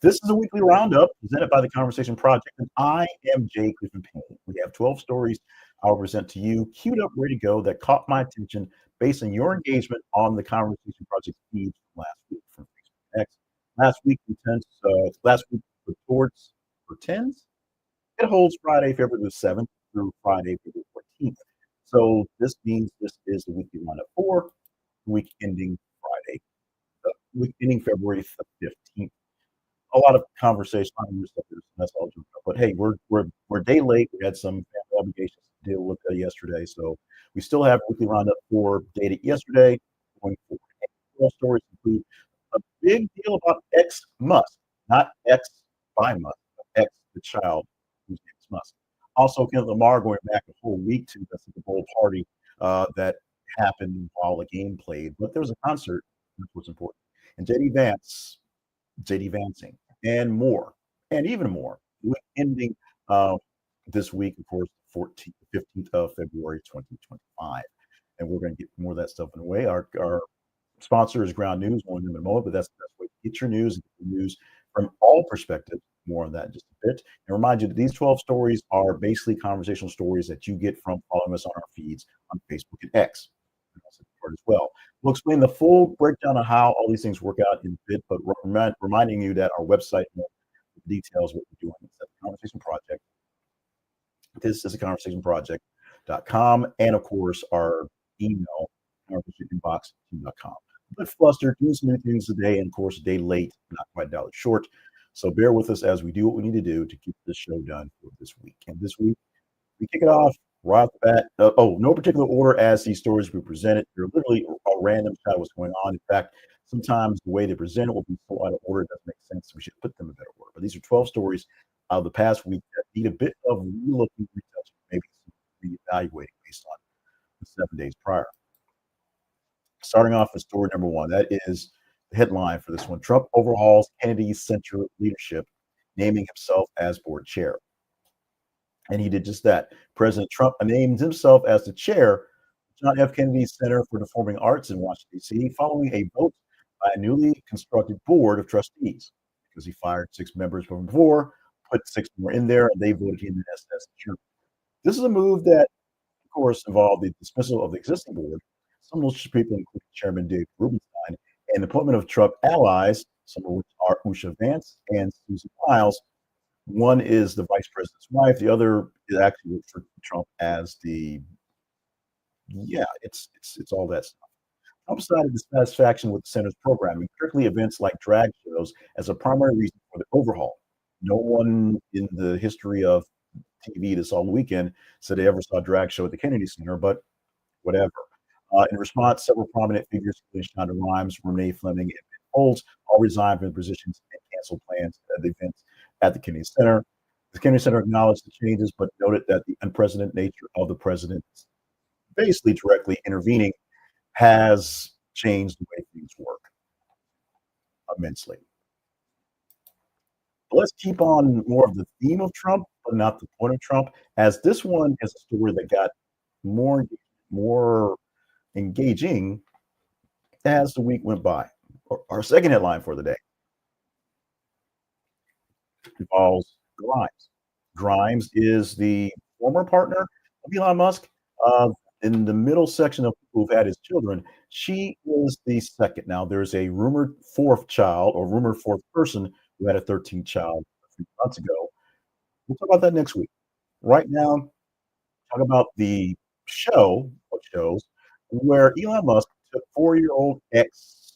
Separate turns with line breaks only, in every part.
This is a weekly roundup presented by the Conversation Project, and I am Jay Griffin Payne. We have 12 stories I'll present to you, queued up, ready to go, that caught my attention based on your engagement on the Conversation Project feed from last week from Facebook X. Last week reports for tens. It holds Friday, February the 7th through Friday, February 14th. So this means this is the weekly roundup for week ending Friday, week ending February the 15th. A lot of conversation on your stuff. That's all joked up. But hey, we're a day late. We had some family obligations to deal with yesterday, so we still have weekly roundup for dated yesterday. Going forward, all stories include a big deal about X Musk, not X by Musk, but X the child who's X Musk. Also, Kendrick Lamar going back a whole week to the Super Bowl party that happened while the game played, but there was a concert. That's what's important. And JD Vancing, and more, and even more. We're ending this week, of course, 15th of February, 2025. And we're going to get more of that stuff in a way. Our sponsor is Ground News, more in a moment, but that's the best way to get your news, and get the news from all perspectives. More on that in just a bit. And remind you that these 12 stories are basically conversational stories that you get from following us on our feeds on Facebook and X. As well. We'll explain the full breakdown of how all these things work out in a bit, but reminding you that our website details what we're doing. It's at the Conversation Project. This is a conversationproject.com, and of course our email, conversationbox.com. But flustered, doing some new things today, and of course a day late, not quite $1 short. So bear with us as we do what we need to do to keep this show done for this week. And this week we kick it off right off the bat. No particular order as these stories we presented. They're literally a random shot of what's going on. In fact, sometimes the way they present it will be so out of order it doesn't make sense. We should put them in better order. But these are 12 stories of the past week that need a bit of relooking, retouching, maybe some reevaluating based on the 7 days prior. Starting off with story number one, that is the headline for this one. Trump overhauls Kennedy Center leadership, naming himself as board chair. And he did just that. President Trump named himself as the chair of John F. Kennedy Center for the Performing Arts in Washington, D.C., following a vote by a newly constructed board of trustees, because he fired 6 members from before, put 6 more in there, and they voted him in as chairman. This is a move that, of course, involved the dismissal of the existing board. Some of those people include Chairman Dave Rubenstein, and the appointment of Trump allies, some of which are Vance and Susan Wiles. One is the vice president's wife. The other is actually for Trump as it's all that stuff. Trump cited dissatisfaction with the center's programming, particularly events like drag shows, as a primary reason for the overhaul. No one in the history of TV this all weekend said they ever saw a drag show at the Kennedy Center, but whatever. In response, several prominent figures, including Shonda Rhimes, Renee Fleming, and Ben Folds, all resigned from their positions and canceled plans at the events at the Kennedy Center. The Kennedy Center acknowledged the changes, but noted that the unprecedented nature of the president basically directly intervening has changed the way things work immensely. But let's keep on more of the theme of Trump, but not the point of Trump, as this one is a story that got more engaging as the week went by. Our second headline for the day involves Grimes. Grimes is the former partner of Elon Musk. In the middle section of people who've had his children, she is the second. Now, there's a rumored 4th child or rumored 4th person who had a 13th child a few months ago. We'll talk about that next week. Right now, talk about the show of shows where Elon Musk took 4-year-old ex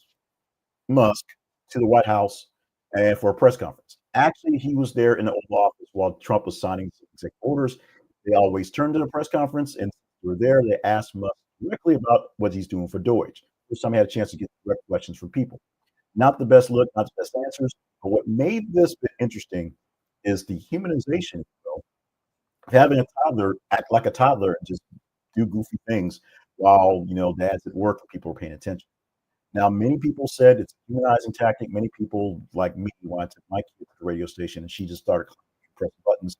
Musk to the White House and for a press conference. Actually, he was there in the Oval Office while Trump was signing executive orders. They always turned to the press conference, and they were there. They asked Musk directly about what he's doing for Deutsche. First time he had a chance to get direct questions from people. Not the best look, not the best answers, but what made this bit interesting is the humanization of having a toddler act like a toddler and just do goofy things while dad's at work and people are paying attention. Now, many people said it's a humanizing tactic. Many people, like me, wanted to my kid to the radio station, and she just started pressing buttons.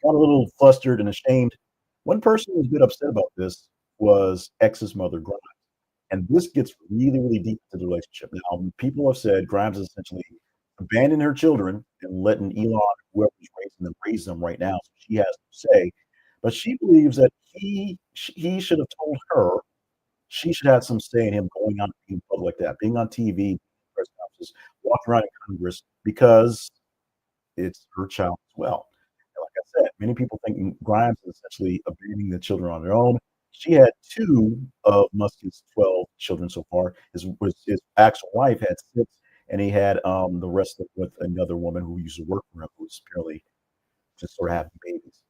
Got a little flustered and ashamed. One person who was a bit upset about this was X's mother, Grimes. And this gets really, really deep into the relationship. Now, people have said Grimes is essentially abandoning her children and letting Elon, whoever's raising them, raise them right now, so she has no say. But she believes that he should have told her she should have some say in him going on being public like that, being on TV, press conferences, walking around in Congress because it's her child as well. And like I said, many people think Grimes is essentially abandoning the children on their own. She had 2 of Musk's 12 children so far. His actual wife had 6, and he had, the rest of with another woman who used to work for him, who was apparently just sort of having babies.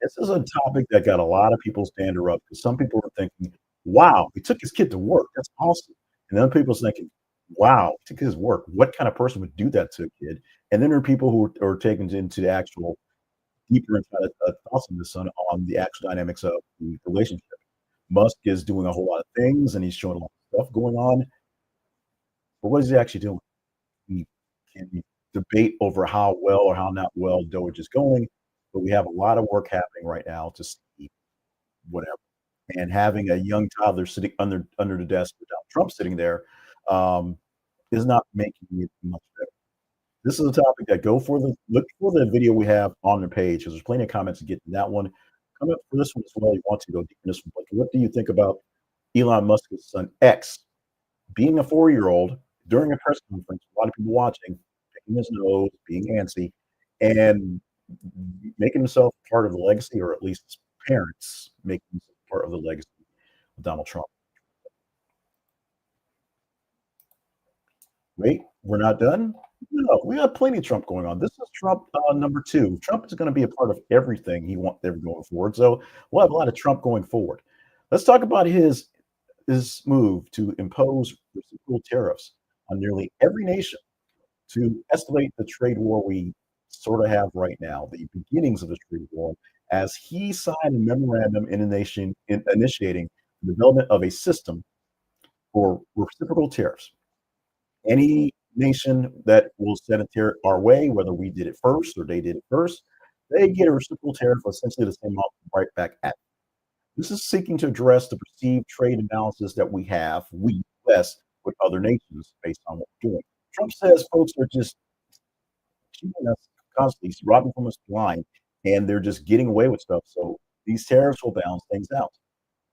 This is a topic that got a lot of people standing up because some people were thinking, "Wow, he took his kid to work. That's awesome." And then people's thinking, "Wow, he took his work. What kind of person would do that to a kid?" And then there are people who are taken into the actual deeper inside thoughts of the son on the actual dynamics of the relationship. Musk is doing a whole lot of things, and he's showing a lot of stuff going on, but what is he actually doing? We can debate over how well or how not well Doge is going, but we have a lot of work happening right now to see whatever. And having a young toddler sitting under the desk without Trump sitting there, um, is not making it much better. This is a topic that go for the look for the video we have on the page because there's plenty of comments to get to that one. Comment for this one as well. You want to go deep in this one. But what do you think about Elon Musk's son X being a 4-year-old during a press conference? A lot of people watching, picking his nose, being antsy, and making himself part of the legacy, or at least his parents making himself part of the legacy of Donald Trump. Wait, we're not done? No, we have plenty of Trump going on. This is Trump, number 2. Trump is gonna be a part of everything he wants there going forward, so we'll have a lot of Trump going forward. Let's talk about his move to impose reciprocal tariffs on nearly every nation to escalate the trade war we sorta have right now, the beginnings of the trade war, as he signed a memorandum in initiating the development of a system for reciprocal tariffs. Any nation that will send a tariff our way, whether we did it first or they did it first, they get a reciprocal tariff of essentially the same amount right back at them. This is seeking to address the perceived trade imbalances that we US, with other nations based on what we're doing. Trump says folks are just cheating us constantly, robbing from us blind, and they're just getting away with stuff. So these tariffs will balance things out.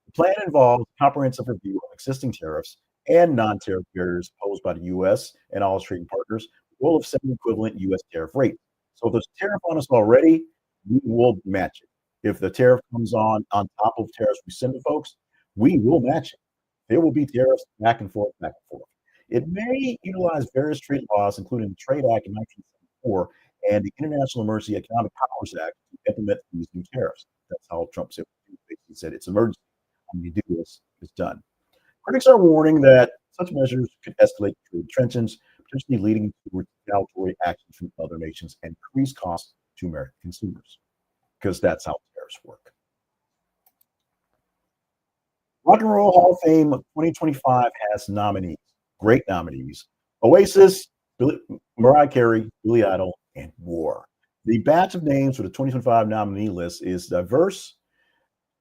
The plan involves a comprehensive review of existing tariffs and non-tariff barriers posed by the U.S. and all its trading partners, with the goal of setting equivalent U.S. tariff rates. So if there's a tariff on us already, we will match it. If the tariff comes on top of tariffs we send to folks, we will match it. There will be tariffs back and forth, back and forth. It may utilize various trade laws, including the Trade Act of 1974 and the International Emergency Economic Powers Act, to implement these new tariffs. That's how Trump said, basically said it's emergency. When you do this, it's done. Critics are warning that such measures could escalate trade tensions, potentially leading to retaliatory actions from other nations and increase costs to American consumers, because that's how tariffs work. Rock and Roll Hall of Fame 2025 has nominees, great nominees: Oasis, Mariah Carey, Billy Idol, and War. The batch of names for the 2025 nominee list is diverse,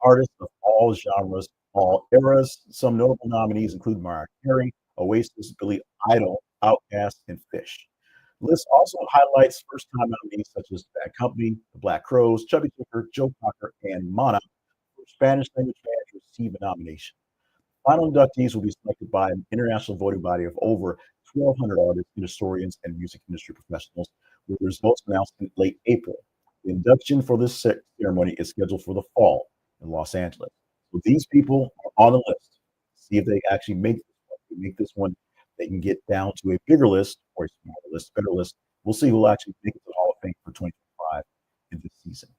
artists of all genres, all eras. Some notable nominees include Mariah Carey, Oasis, Billy Idol, Outkast, and Fish. The list also highlights first-time nominees such as Bad Company, The Black Crowes, Chubby Checker, Joe Cocker, and Mana, for Spanish language fans to receive a nomination. Final inductees will be selected by an international voting body of over 1,200 artists, historians, and music industry professionals, with the results announced in late April. The induction for this ceremony is scheduled for the fall in Los Angeles. So these people are on the list. See if they actually make this one. If they make this one, they can get down to a bigger list or a smaller list, better list. We'll see who will actually make it to the Hall of Fame for 2025 in this season.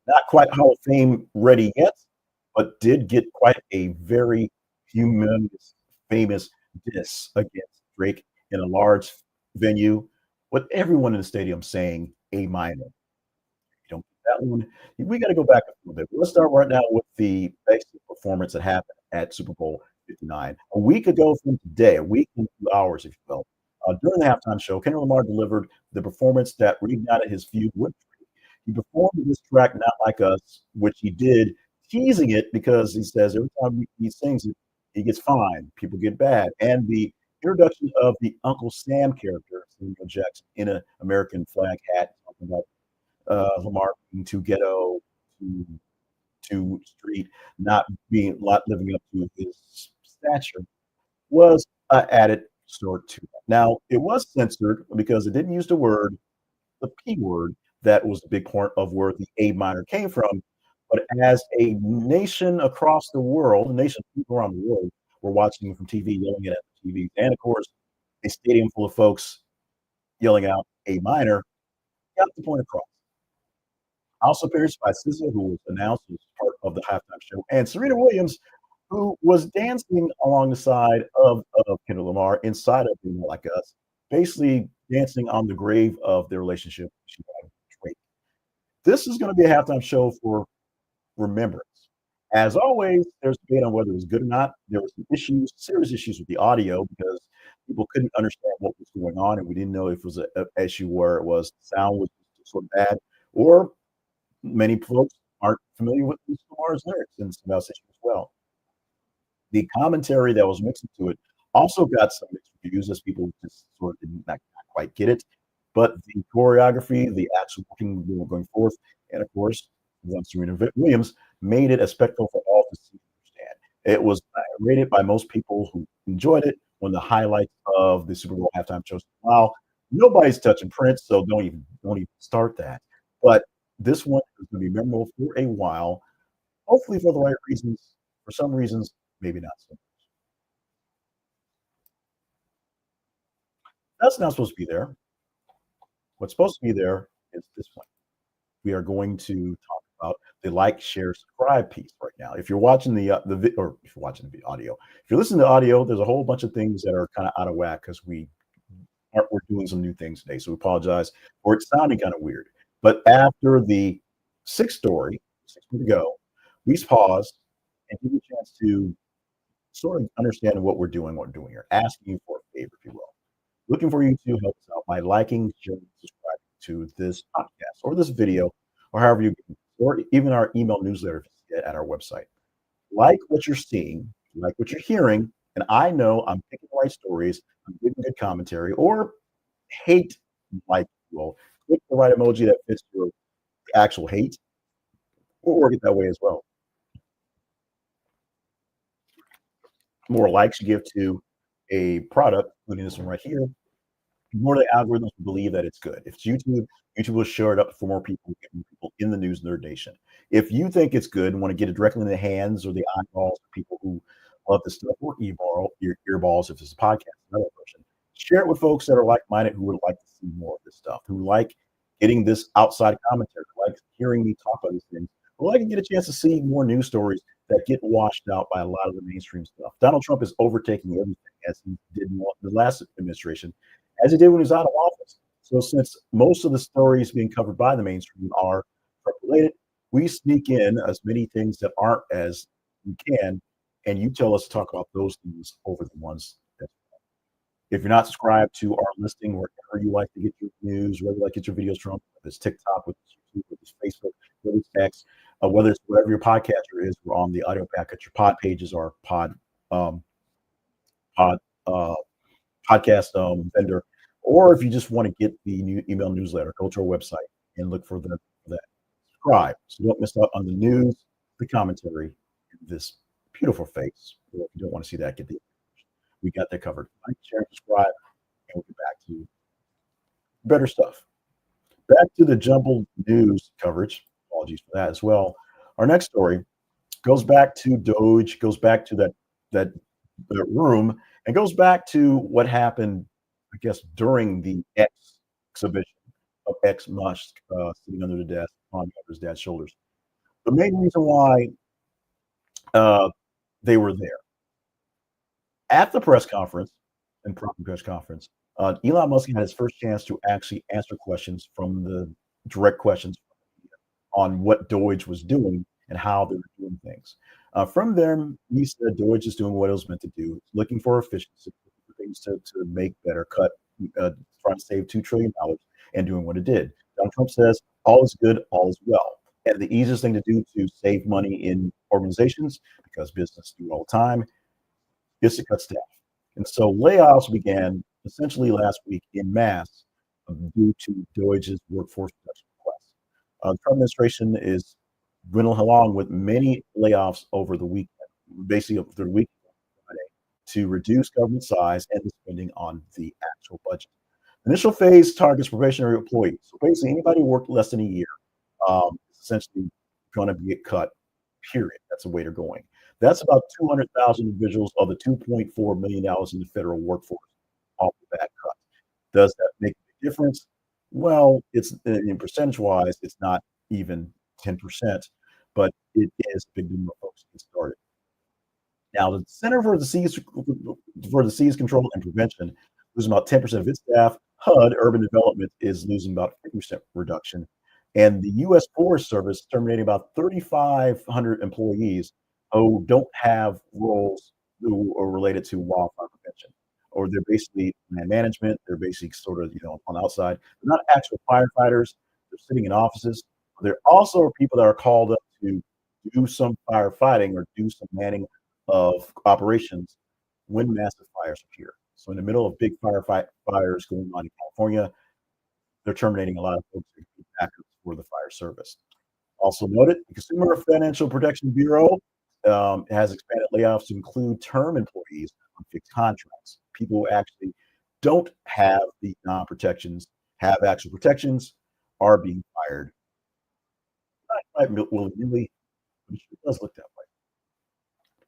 Not quite Hall of Fame ready yet, but did get quite a very humongous, famous diss against Drake in a large venue, with everyone in the stadium saying A minor. You don't get that one. We got to go back a little bit. Let's start right now with the basic performance that happened at Super Bowl 59. A week ago from today, a week and 2 hours, if you will, during the halftime show, Kendrick Lamar delivered the performance that reignited his feud with Drake. He performed this track, Not Like Us, which he did teasing it because he says every time he sings it, he gets fined, people get bad. And the Introduction of the Uncle Sam character, Samuel Jackson, in an American flag hat, talking about Lamar being too ghetto, too street, not living up to his stature, was a added sort to that. Now, it was censored because it didn't use the P word, that was the big part of where the A minor came from. But as a nation across the world, a nation of people around the world were watching it from TV, yelling it at the TV, and of course, a stadium full of folks yelling out A minor, got the point across. Also appearance by SZA, who was announced as part of the halftime show, and Serena Williams, who was dancing along the side of Kendrick Lamar inside of Being Like Us, basically dancing on the grave of their relationship she had with Drake. This is gonna be a halftime show for remembrance. As always, there's debate on whether it was good or not. There were some issues, serious issues with the audio because people couldn't understand what was going on, and we didn't know if it was a issue where it was sound was sort of bad, or many folks aren't familiar with Lamar's lyrics and some else issue as well. The commentary that was mixed into it also got some mixed reviews as people just sort of didn't not quite get it. But the choreography, the actual working going forth, and of course, once Serena Williams made it a spectacle for all to see and understand. It was rated by most people who enjoyed it one of the highlights of the Super Bowl halftime shows. Wow, nobody's touching Prince, so don't even start that. But this one is going to be memorable for a while. Hopefully for the right reasons. For some reasons, maybe not so. That's not supposed to be there. What's supposed to be there is this one. We are going to talk about the like, share, subscribe piece right now. If you're watching or if you're watching the audio, if you're listening to audio, there's a whole bunch of things that are kind of out of whack because we're doing some new things today. So we apologize for it sounding kind of weird. But after the sixth story, 6 minutes ago, we paused and give you a chance to sort of understand what we're doing here, asking you for a favor, if you will. Looking for you to help us out by liking, sharing, subscribing to this podcast or this video, or however or even our email newsletter at our website. Like what you're seeing, like what you're hearing, and I know I'm picking the right stories, I'm giving good commentary, or hate like well, click the right emoji that fits your actual hate, or work it that way as well. More likes you give to a product, including this one right here, more the algorithms believe that it's good. If it's YouTube, YouTube will share it up for more people, get more people in the news in their nation. If you think it's good and want to get it directly in the hands or the eyeballs of people who love this stuff, or earballs if it's a podcast, another version, share it with folks that are like-minded who would like to see more of this stuff, who like getting this outside commentary, like hearing me talk about these things, or like to get a chance to see more news stories that get washed out by a lot of the mainstream stuff. Donald Trump is overtaking everything as he did in the last administration, as he did when he was out of office. So since most of the stories being covered by the mainstream are related, we sneak in as many things that aren't as we can, and you tell us to talk about those things over the ones that. If you're not subscribed to our listing, wherever you like to get your news, wherever you like to get your videos from, whether it's TikTok, whether it's YouTube, whether it's Facebook, whether it's X, whether it's whatever your podcaster is, we're on the audio package. Your pod pages are um, pod uh, podcast vendor, or if you just want to get the new email newsletter, go to our website and look for that. Subscribe so you don't miss out on the news, the commentary, and this beautiful face. Or if you don't want to see that, we got that covered. Like, share, subscribe, and we'll get back to better stuff. Back to the jumbled news coverage. Apologies for that as well. Our next story goes back to Doge, goes back to that room, and goes back to what happened, I guess, during the X exhibition of X Musk sitting under the desk on his dad's shoulders. The main reason why uh, they were there at the press conference and press conference, Elon Musk had his first chance to actually answer questions from the direct questions on what Doge was doing and how they were doing things. From there, he said Doge is doing what it was meant to do, looking for efficiency, things to make better, trying to save $2 trillion and doing what it did. Donald Trump says all is good, all is well. And the easiest thing to do to save money in organizations, because business do it all the time, is to cut staff. And so layoffs began essentially last week in mass due to Deutsche's workforce reduction request. The Trump administration is went along with many layoffs over the weekend, basically over the week Friday, to reduce government size and the spending on the actual budget. Initial phase targets probationary employees. So basically, anybody who worked less than a year is essentially going to get cut. Period. That's the way they're going. That's about 200,000 individuals of the $2.4 million in the federal workforce off the bat cut. Does that make a difference? Well, it's in percentage wise, it's not even 10%, but it is a big number of folks to get started. Now, the Center for Disease Control and Prevention losing about 10% of its staff. HUD, Urban Development, is losing about 50% reduction. And the U.S. Forest Service terminating about 3,500 employees who don't have roles who are related to wildfire prevention. Or they're basically land management. They're basically sort of, on the outside. They're not actual firefighters. They're sitting in offices. There also are people that are called up to do some firefighting or do some manning of operations when massive fires appear. So in the middle of big fires going on in California, they're terminating a lot of folks who do backups for the fire service. Also noted, the Consumer Financial Protection Bureau has expanded layoffs to include term employees on fixed contracts. People who actually don't have the non-protections, have actual protections, are being fired. Not quite willy-nilly, but it sure does look that way.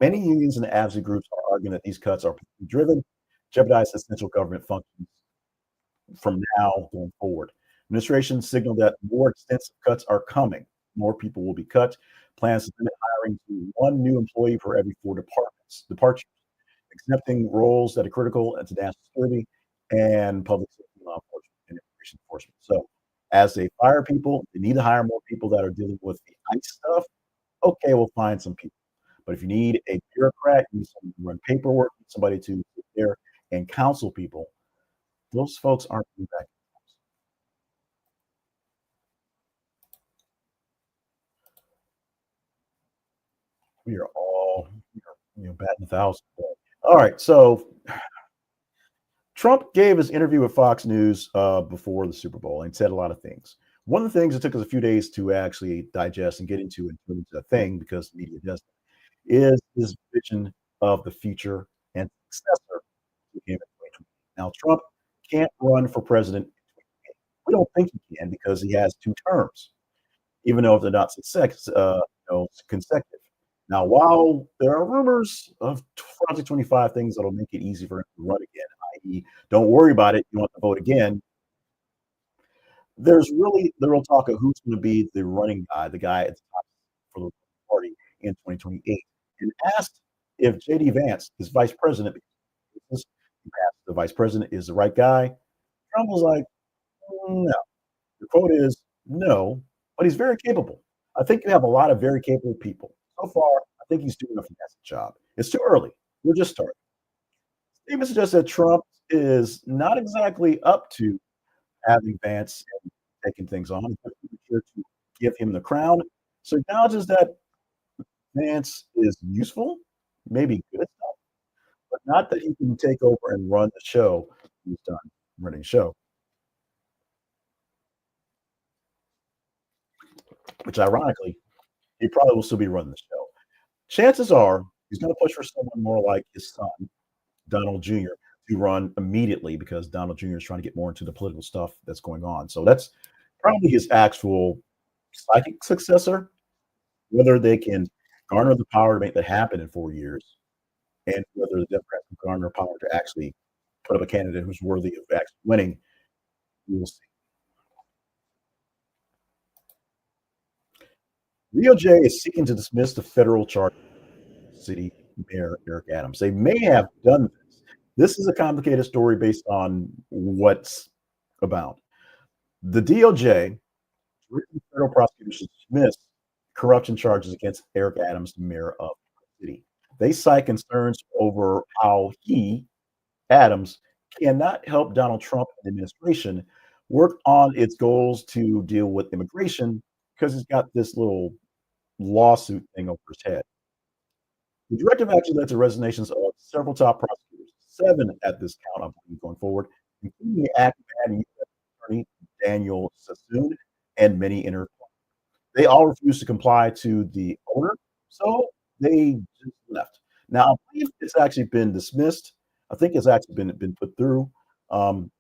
Many unions and advocacy groups are arguing that these cuts are driven, jeopardize essential government functions from now going forward. Administration signaled that more extensive cuts are coming. More people will be cut. Plans to limit hiring to one new employee for every four departures, exempting roles that are critical to national security and public safety, law enforcement, and immigration enforcement. So, as they fire people, they need to hire more people that are dealing with the ICE stuff. Okay, we'll find some people. But if you need a bureaucrat, you need someone to run paperwork, somebody to sit there and counsel people, those folks aren't coming back. We are batting 1,000. All right, so Trump gave his interview with Fox News before the Super Bowl and said a lot of things. One of the things that took us a few days to actually digest and get into and turn into a thing because the media does is his vision of the future and successor to him in 2020. Now, Trump can't run for president. We don't think he can because he has two terms, even though they're not consecutive. Now, while there are rumors of Project 25 things that'll make it easy for him to run again, i.e., don't worry about it, you want to vote again, there's really the real talk of who's going to be the running guy, the guy at the top for the party in 2028. And asked if JD Vance, his vice president, because the vice president is the right guy, Trump was like, no. The quote is no, but he's very capable. I think you have a lot of very capable people. So far, I think he's doing a fantastic job. It's too early. We're just starting. Even suggests that Trump is not exactly up to having Vance and taking things on. He's sure to give him the crown. So he acknowledges that Vance is useful, maybe good at stuff, but not that he can take over and run the show. He's done running the show, which ironically, he probably will still be running the show. Chances are he's going to push for someone more like his son, Donald Jr., to run immediately because Donald Jr. is trying to get more into the political stuff that's going on. So that's probably his actual psychic successor. Whether they can garner the power to make that happen in 4 years, and whether the Democrats can garner power to actually put up a candidate who's worthy of actually winning, we will see. DOJ is seeking to dismiss the federal charge city mayor Eric Adams. They may have done this. This is a complicated story based on what's about. The DOJ, federal prosecutors, dismissed corruption charges against Eric Adams, the mayor of the city. They cite concerns over how he, Adams, cannot help Donald Trump and the administration work on its goals to deal with immigration because he's got this little lawsuit thing over his head. The directive actually led to resignations of several top prosecutors. 7 at this count, I believe, going forward, including the active and U.S. Attorney Daniel Sassoon and many inner they all refused to comply to the order, so they just left. Now, I believe it's actually been dismissed. I think it's actually been put through, um,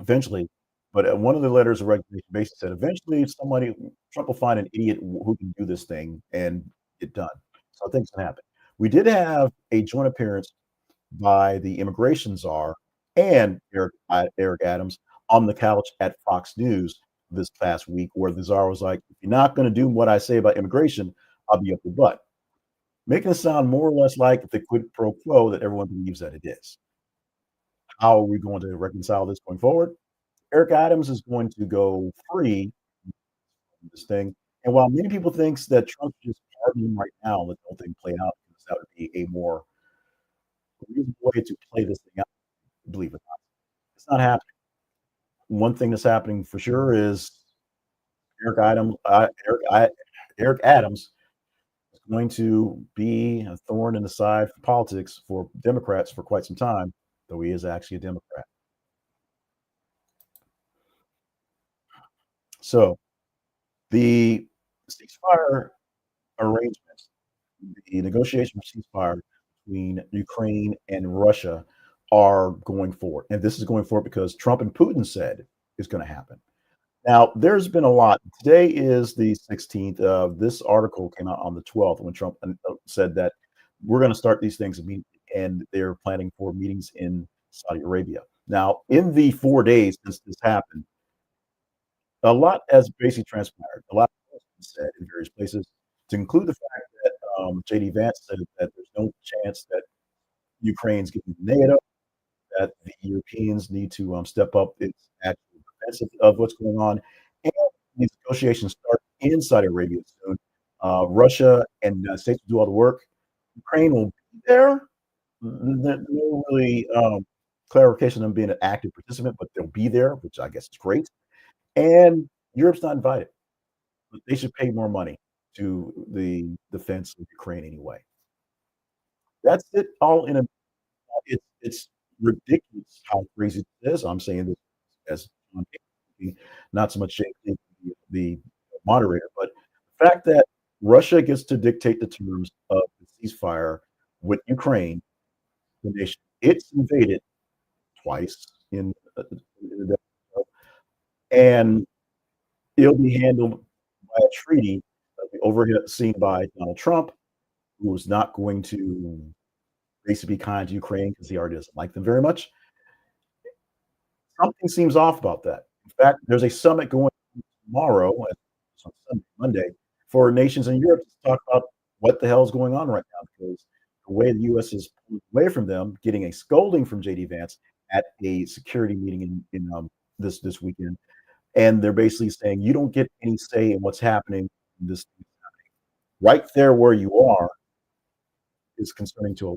eventually, but, one of the letters of resignation basically said, "Eventually, somebody Trump will find an idiot who can do this thing and get done." So I think it's gonna happen. We did have a joint appearance by the immigration czar and Eric Adams on the couch at Fox News this past week, where the czar was like, "If you're not gonna do what I say about immigration, I'll be up your butt," making it sound more or less like the quid pro quo that everyone believes that it is. How are we going to reconcile this going forward? Eric Adams is going to go free from this thing, and while many people thinks that Trump should just pardon him right now and let the whole thing play out, because that would be a more reasonable way to play this thing out, believe it or not. It's not happening. One thing that's happening for sure is Eric Adams, Eric Adams is going to be a thorn in the side for politics for Democrats for quite some time, though he is actually a Democrat. So the ceasefire arrangements, the negotiation for ceasefire between Ukraine and Russia are going forward, and this is going forward because Trump and Putin said it's going to happen. Now, there's been a lot. Today is the 16th. This article came out on the 12th when Trump said that we're going to start these things immediately, and they're planning for meetings in Saudi Arabia. Now, in the 4 days since this happened, a lot has basically transpired. A lot has been said in various places, to include the fact that JD Vance said that there's no chance that Ukraine's getting NATO, that the Europeans need to step up its actual defense of what's going on. And these negotiations start in Saudi Arabia soon. Russia and the United States will do all the work. Ukraine will be there. There's no really clarification of them being an active participant, but they'll be there, which I guess is great. And Europe's not invited. But they should pay more money to the defense of Ukraine anyway. That's it all in a it's ridiculous how crazy it is. I'm saying this as John King, not so much Jake, the moderator, but the fact that Russia gets to dictate the terms of the ceasefire with Ukraine, the nation it's invaded twice in the and it'll be handled by a treaty that'll be overseen by Donald Trump, who is not going to basically be kind to Ukraine because he already doesn't like them very much. Something seems off about that. In fact, there's a summit going tomorrow, on Sunday, Monday, for nations in Europe to talk about what the hell is going on right now because the way the U.S. is pulling away from them, getting a scolding from JD Vance at a security meeting in this weekend, and they're basically saying you don't get any say in what's happening. This right there where you are is concerning to a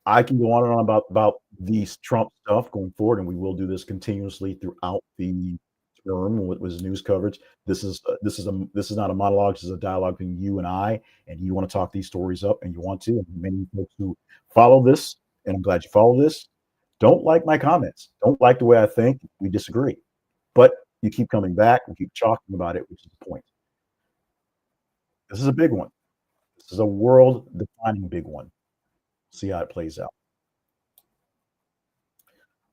I can go on and on about these Trump stuff going forward, and we will do this continuously throughout the term with news coverage. This is not a monologue. This is a dialogue between you and I, and you want to talk these stories up, and you want to. And many folks who follow this, and I'm glad you follow this, don't like my comments, don't like the way I think. We disagree, but you keep coming back and keep talking about it, which is the point. This is a big one. This is a world-defining big one. See how it plays out.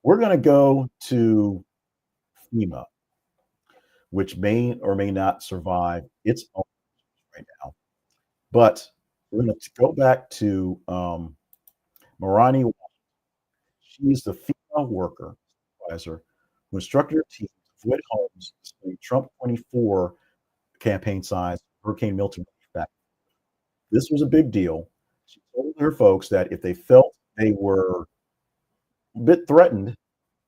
We're going to go to FEMA, which may or may not survive its own right now. But we're going to go back to Marani. She's the FEMA worker supervisor who instructed her team to avoid homes displaying Trump 24 campaign signs, Hurricane Milton. This was a big deal. She told her folks that if they felt they were a bit threatened,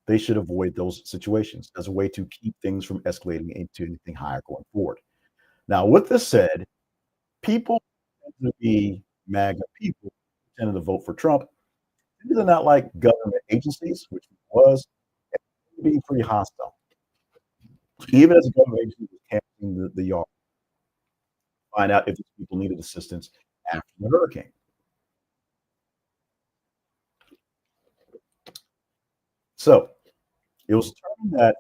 they should avoid those situations as a way to keep things from escalating into anything higher going forward. Now, with this said, people tend to be MAGA people who tended to vote for Trump. They're not like government agencies, which he was, and be pretty hostile. Even as a government agency was canvassing the yard, find out if these people needed assistance after the hurricane. So it was determined that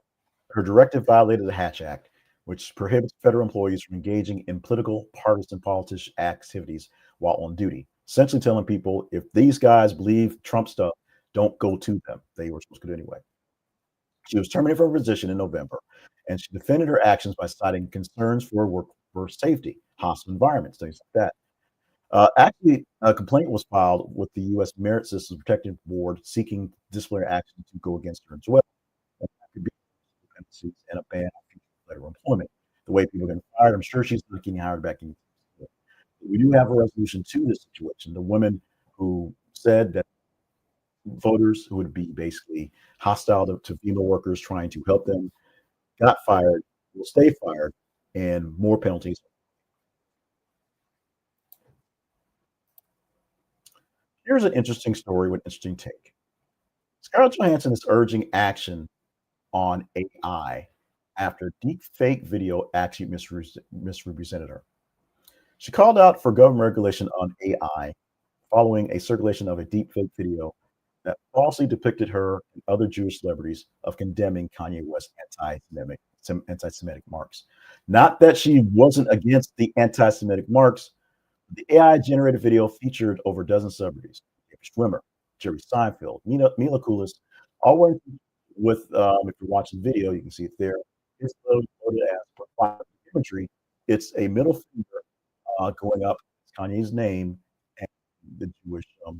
her directive violated the Hatch Act, which prohibits federal employees from engaging in political, partisan, politician activities while on duty. Essentially telling people if these guys believe Trump stuff, don't go to them. They were supposed to do it anyway. She was terminated from her position in November, and she defended her actions by citing concerns for workforce safety, hostile environments, things like that. Actually, a complaint was filed with the U.S. Merit Systems Protection Board seeking disciplinary action to go against her as well. And that could be dependencies and a ban on future federal employment. The way people are getting fired, I'm sure she's not getting hired back in. We do have a resolution to this situation. The women who said that voters who would be basically hostile to female workers trying to help them got fired, will stay fired, and more penalties. Here's an interesting story with an interesting take. Scarlett Johansson is urging action on AI after deep fake video actually misrepresented her. She called out for government regulation on AI following a circulation of a deepfake video that falsely depicted her and other Jewish celebrities of condemning Kanye West's anti-Semitic marks. Not that she wasn't against the anti-Semitic marks. The AI-generated video featured over a dozen celebrities: David Schwimmer, Jerry Seinfeld, Mila Kunis, all wearing with. If you're watching the video, you can see it there. It's loaded as profile imagery. It's a middle finger going up. It's Kanye's name and the Jewish star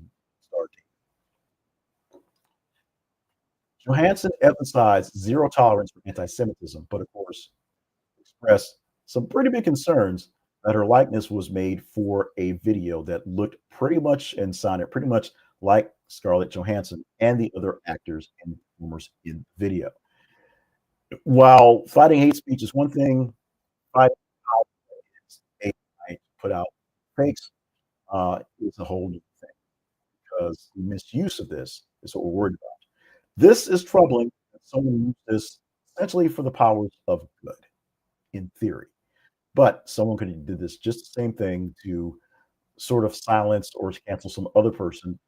team. Johansson emphasized zero tolerance for anti-Semitism, but of course expressed some pretty big concerns that her likeness was made for a video that looked pretty much and sounded pretty much like Scarlett Johansson and the other actors and performers in the video. While fighting hate speech is one thing, fighting how AI put out fakes is a whole new thing because the misuse of this is what we're worried about. This is troubling that someone used this essentially for the powers of good, in theory. But someone could have did this just the same thing to sort of silence or cancel some other person,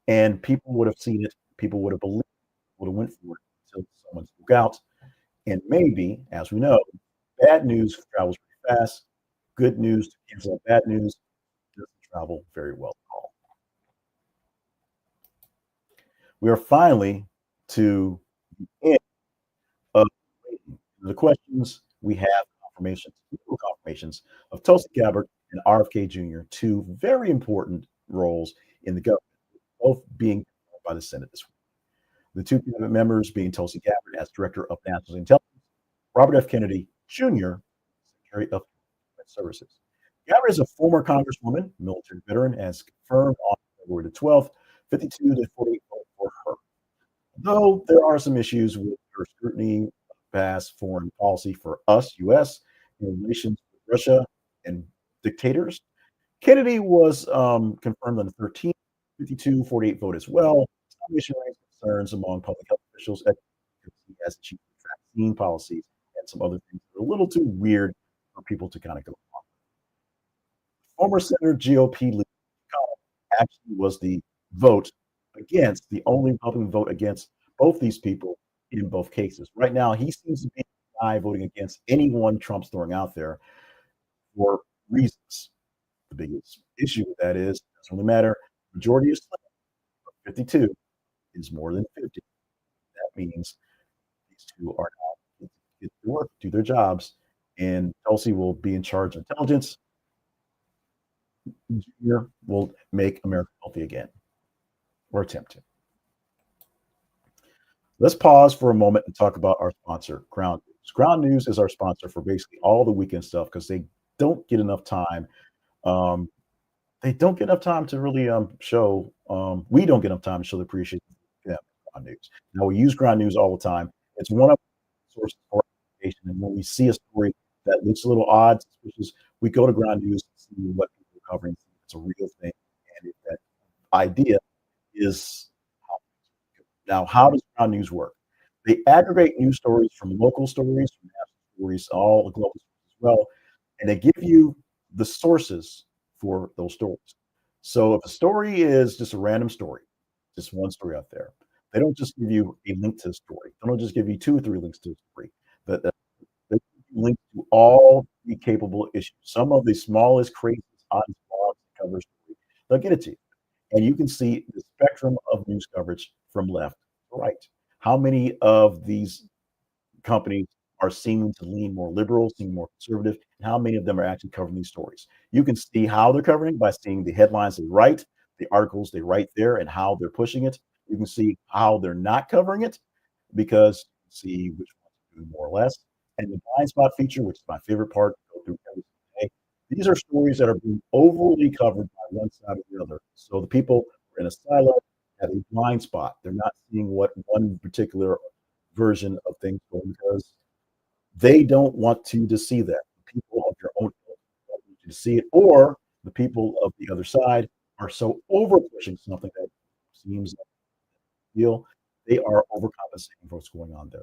and people would have seen it, people would have believed, would have went for it until someone spoke out. And maybe, as we know, bad news travels pretty fast. Good news to cancel out bad news doesn't travel very well at all. We are finally to the end of the questions. We have confirmations of Tulsi Gabbard and RFK Jr., two very important roles in the government, both being confirmed by the Senate this week. The two cabinet members being Tulsi Gabbard as Director of National Intelligence, Robert F. Kennedy Jr., Secretary of Human Services. Gabbard is a former Congresswoman, military veteran, as confirmed on February the 12th, 52 to 48 vote for her. Though there are some issues with her scrutiny of past foreign policy for us, U.S., in relations with Russia and dictators, Kennedy was confirmed on the 13th, 52-48 vote as well. Some issue raised concerns among public health officials as chief of vaccine policies and some other things that are a little too weird for people to kind of go on. Former Senator GOP leader actually was the vote against, the only Republican vote against both these people in both cases. Right now, he seems to be the guy voting against anyone Trump's throwing out there for reasons. The biggest issue with that is it doesn't really matter. Majority is 52 is more than 50. That means these two are now get to work, do their jobs, and Tulsi will be in charge of intelligence. Junior will make America healthy again, or attempt to. Let's pause for a moment and talk about our sponsor, Ground News. Ground News is our sponsor for basically all the weekend stuff because they don't get enough time. Um, they don't get enough time to really show. We don't get enough time to show the appreciation of Ground News. Now we use Ground News all the time. It's one of the sources for information, and when we see a story that looks a little odd, suspicious, we go to Ground News to see what people are covering. It's a real thing, and if that idea is now, how does Ground News work? They aggregate news stories from local stories, from national stories, all the global stories as well, and they give you the sources for those stories. So if a story is just a random story, just one story out there, they don't just give you a link to the story. They don't just give you 2 or 3 links to the story. That they link to all the capable issues. Some of the smallest, craziest, oddest blogs that cover story, they'll get it to you. And you can see the spectrum of news coverage from left to right. How many of these companies are seeming to lean more liberal, seem more conservative, and how many of them are actually covering these stories. You can see how they're covering by seeing the headlines they write, the articles they write there, and how they're pushing it. You can see how they're not covering it because you see which ones are doing more or less. And the blind spot feature, which is my favorite part, go through every single day. These are stories that are being overly covered by one side or the other. So the people who are in a silo have a blind spot. They're not seeing what one particular version of things going because they don't want to see that. People of your own ilk don't want you to see it, or the people of the other side are so over pushing something that seems like a deal. They are overcompensating for what's going on there.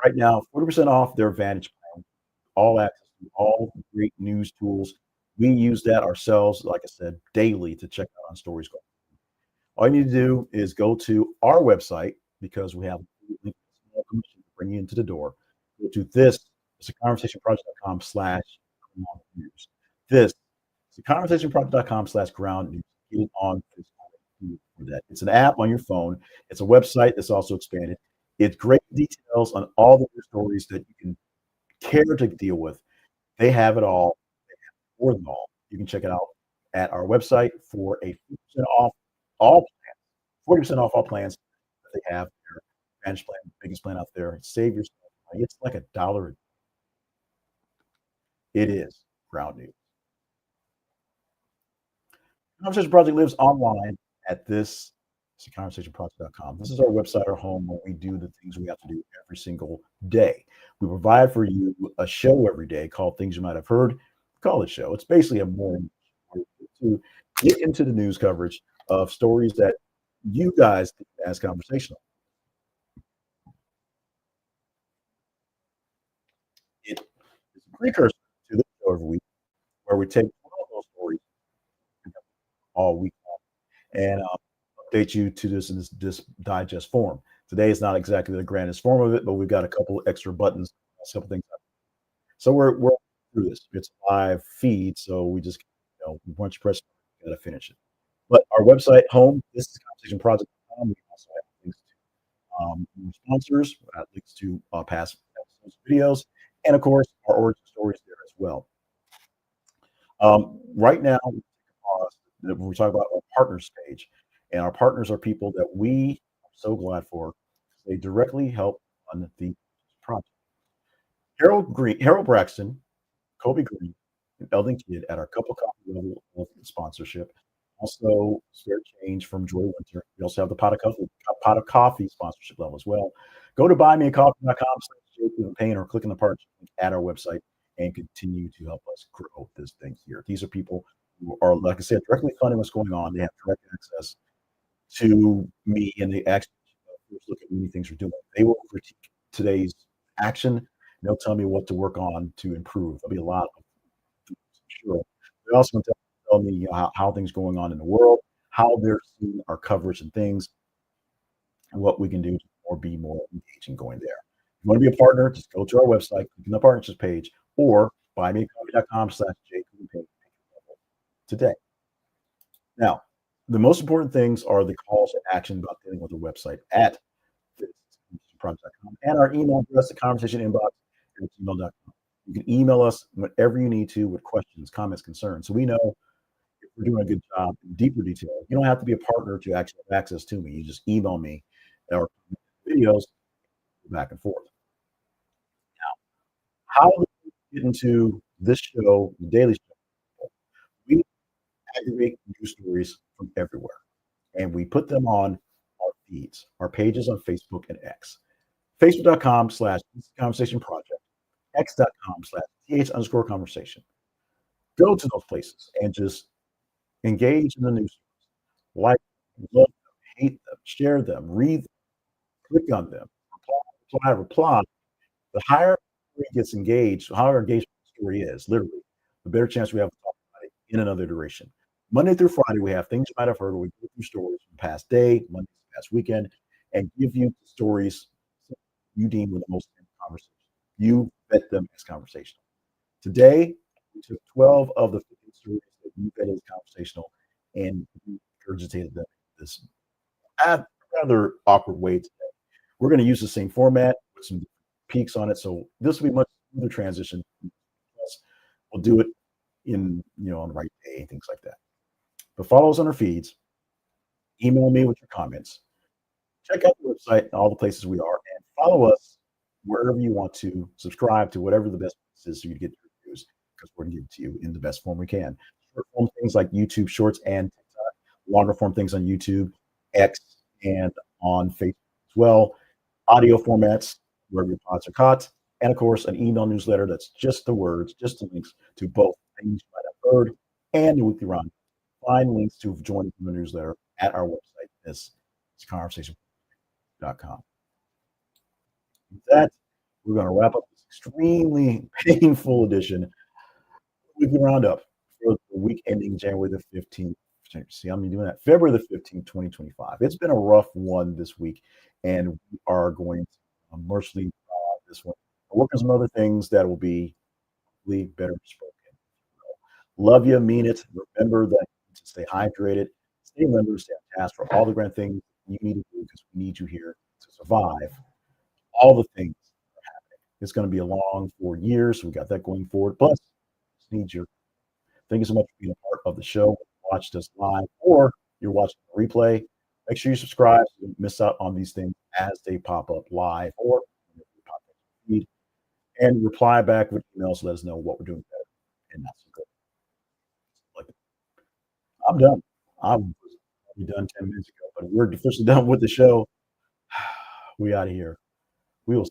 Right now, 40% off their Vantage plan, all access to all great news tools. We use that ourselves, like I said, daily to check out on stories. All you need to do is go to our website because we have a link, small commission to bring you into the door. Go to this, it's a conversationproject.com/ground news. This, it's a conversationproject.com/ground news. Get it on this for that. It's an app on your phone. It's a website that's also expanded. It's great details on all the news stories that you can care to deal with. They have it all, more than all. You can check it out at our website for a 50% off all 40% off all plans that they have. Their Advantage plan, biggest plan out there. Save yourself money. It's like $1. It is ground news. Conversation Project lives online at this. It's conversationproject.com. This is our website, our home, where we do the things we have to do every single day. We provide for you a show every day called Things You Might Have Heard. Call it show. It's basically a morning show to get into the news coverage of stories that you guys think as conversational. It is a precursor to this show every week where we take one of those stories all week and update you to this in this digest form. Today is not exactly the grandest form of it, but we've got a couple extra buttons, a couple things. So we're through this. It's a live feed, so we just once you press, you got to finish it. But our website home, this is conversationproject.com. We also have links to new sponsors, links to past episodes, videos, and of course our origin stories there as well. Right now, when we talk about our partners page, and our partners are people that we are so glad for. They directly help on the project. Harold Braxton, Kobe Green, and Eldon Kidd at our cup of coffee level of sponsorship. Also, spare change from Joy Winter. We also have the pot of coffee sponsorship level as well. Go to buymeacoffee.com/Jacob Payne or click on the partnership link at our website and continue to help us grow this thing here. These are people who are, like I said, directly funding what's going on. They have direct access to me and they actually first look at many things we're doing. They will critique today's action. And they'll tell me what to work on to improve. There'll be a lot of things, I'm sure. They're also going to tell me how things going on in the world, how they're seeing our coverage and things, and what we can do to be more engaging going there. If you want to be a partner, just go to our website, click on the partnerships page, or buymeacoffee.com/Jacob today. Now, the most important things are the calls to action about dealing with the website at project.com and our email address, the conversation inbox at gmail.com. You can email us whenever you need to with questions, comments, concerns. So we know if we're doing a good job in deeper detail. You don't have to be a partner to actually have access to me. You just email me or videos back and forth. How do we get into this show, the daily show? We aggregate news stories from everywhere and we put them on our feeds, our pages on Facebook and X. Facebook.com/conversation project, X.com/th_conversation. Go to those places and just engage in the news. Like, love them, hate them, share them, read them, click on them, reply. The higher it gets engaged, the higher engagement the story is, literally, the better chance we have to talk about it in another iteration. Monday through Friday, we have things you might have heard, where we go through stories from past day, Monday to past weekend, and give you the stories you deem were the most conversation. You vet them as conversational. Today, we took 12 of the 15 stories that you vetted as conversational and we regurgitated them in this rather awkward way today. We're going to use the same format with some peaks on it, so this will be much smoother transition. We'll do it in on the right day and things like that. But follow us on our feeds, email me with your comments, check out the website and all the places we are, and follow us wherever you want to. Subscribe to whatever the best place is so you get your reviews because we're going to give it to you in the best form we can. Short form things like YouTube Shorts and TikTok, longer form things on YouTube, X, and on Facebook as well. Audio formats wherever your pods are caught, and of course, an email newsletter that's just the words, just the links to both things you might have heard and the weekly round. Find links to join the newsletter at our website. This is conversation.com. With that, we're going to wrap up this extremely painful edition of the weekly roundup for the week ending January the 15th. See, I'm doing that February the 15th, 2025. It's been a rough one this week, and we are going to mercifully this one. We're working on some other things that will be better spoken. Love you, mean it. Remember that to stay hydrated, stay members, stay on task for all the grand things you need to do because we need you here to survive all the things that are happening. It's going to be a long 4 years. So we got that going forward. Plus, just need your thank you so much for being a part of the show. Watched us live, or you're watching the replay. Make sure you subscribe so you don't miss out on these things as they pop up live or pop up in the feed. And reply back with emails to let us know what we're doing better and not so good. Like, I'm done. I'm probably done 10 minutes ago, but we're officially done with the show. We out of here. We will